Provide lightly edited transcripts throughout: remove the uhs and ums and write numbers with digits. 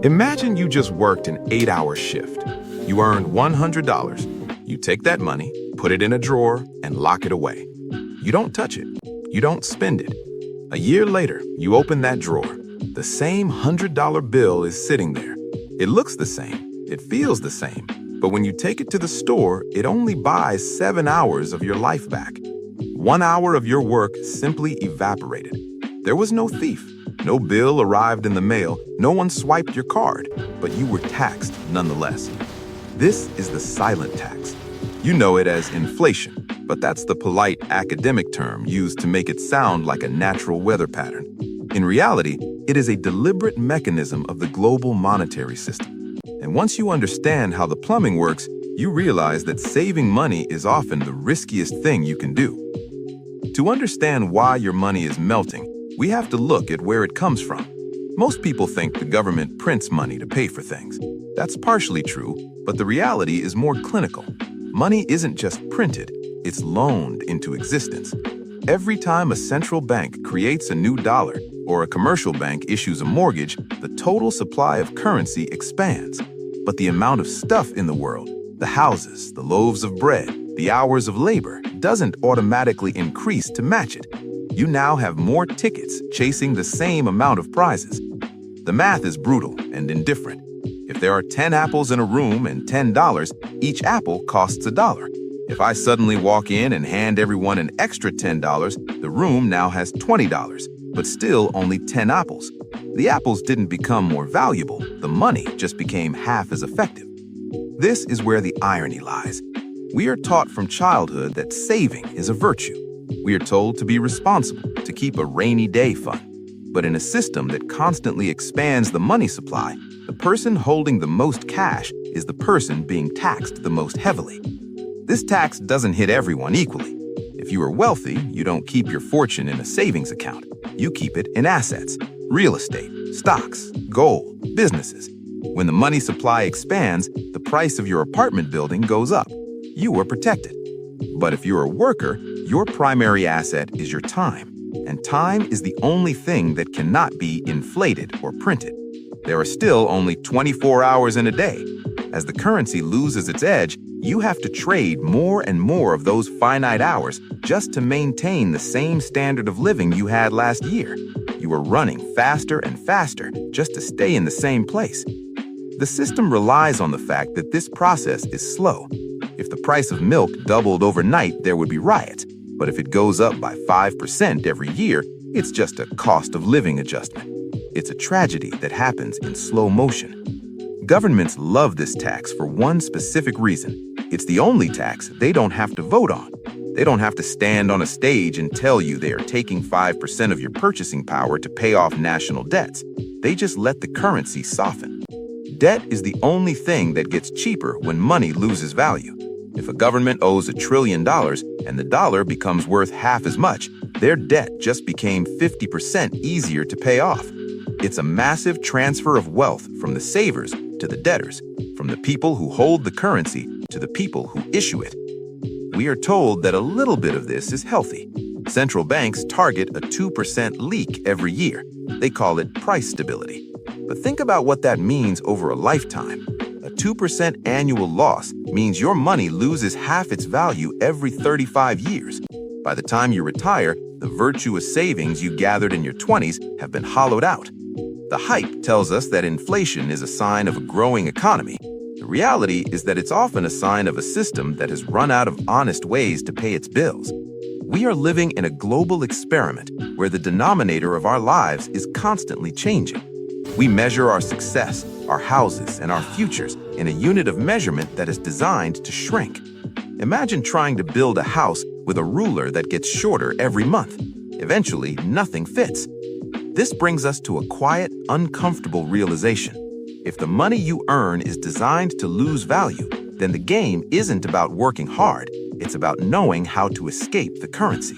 Imagine you just worked an 8-hour shift. You earned $100. You take that money, put it in a drawer, and lock it away. You don't touch it. You don't spend it. A year later, you open that drawer. The same $100 bill is sitting there. It looks the same. It feels the same. But when you take it to the store, it only buys 7 hours of your life back. 1 hour of your work simply evaporated. There was no thief. No bill arrived in the mail. No one swiped your card. But you were taxed nonetheless. This is the silent tax. You know it as inflation, but that's the polite academic term used to make it sound like a natural weather pattern. In reality, it is a deliberate mechanism of the global monetary system. And once you understand how the plumbing works, you realize that saving money is often the riskiest thing you can do. To understand why your money is melting, we have to look at where it comes from. Most people think the government prints money to pay for things. That's partially true, but the reality is more clinical. Money isn't just printed, it's loaned into existence. Every time a central bank creates a new dollar or a commercial bank issues a mortgage, the total supply of currency expands. But the amount of stuff in the world, the houses, the loaves of bread, the hours of labor, doesn't automatically increase to match it. You now have more tickets chasing the same amount of prizes. The math is brutal and indifferent. If there are 10 apples in a room and $10, each apple costs $1. If I suddenly walk in and hand everyone an extra $10, the room now has $20, but still only 10 apples. The apples didn't become more valuable, the money just became half as effective. This is where the irony lies. We are taught from childhood that saving is a virtue. We are told to be responsible, to keep a rainy day fund. But in a system that constantly expands the money supply, the person holding the most cash is the person being taxed the most heavily. This tax doesn't hit everyone equally. If you are wealthy, you don't keep your fortune in a savings account. You keep it in assets, real estate, stocks, gold, businesses. When the money supply expands, the price of your apartment building goes up. You are protected. But if you're a worker, your primary asset is your time. And time is the only thing that cannot be inflated or printed. There are still only 24 hours in a day. As the currency loses its edge, you have to trade more and more of those finite hours just to maintain the same standard of living you had last year. You are running faster and faster just to stay in the same place. The system relies on the fact that this process is slow. If the price of milk doubled overnight, there would be riots. But if it goes up by 5% every year, it's just a cost of living adjustment. It's a tragedy that happens in slow motion. Governments love this tax for one specific reason. It's the only tax they don't have to vote on. They don't have to stand on a stage and tell you they are taking 5% of your purchasing power to pay off national debts. They just let the currency soften. Debt is the only thing that gets cheaper when money loses value. If a government owes $1 trillion and the dollar becomes worth half as much, their debt just became 50% easier to pay off. It's a massive transfer of wealth from the savers to the debtors, from the people who hold the currency to the people who issue it. We are told that a little bit of this is healthy. Central banks target a 2% leak every year. They call it price stability. But think about what that means over a lifetime. A 2% annual loss means your money loses half its value every 35 years. By the time you retire, the virtuous savings you gathered in your 20s have been hollowed out. The hype tells us that inflation is a sign of a growing economy. The reality is that it's often a sign of a system that has run out of honest ways to pay its bills. We are living in a global experiment where the denominator of our lives is constantly changing. We measure our success, our houses, and our futures in a unit of measurement that is designed to shrink. Imagine trying to build a house with a ruler that gets shorter every month. Eventually, nothing fits. This brings us to a quiet, uncomfortable realization. If the money you earn is designed to lose value, then the game isn't about working hard. It's about knowing how to escape the currency.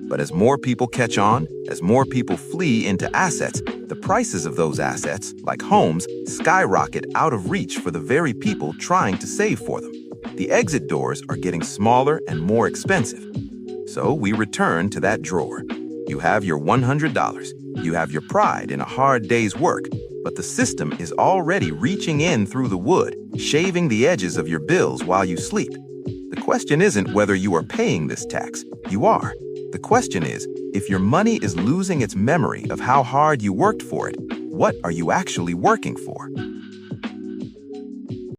But as more people catch on, as more people flee into assets, the prices of those assets, like homes, skyrocket out of reach for the very people trying to save for them. The exit doors are getting smaller and more expensive. So we return to that drawer. You have your $100. You have your pride in a hard day's work. but the system is already reaching in through the wood, shaving the edges of your bills while you sleep. The question isn't whether you are paying this tax. You are. The question is, if your money is losing its memory of how hard you worked for it, what are you actually working for?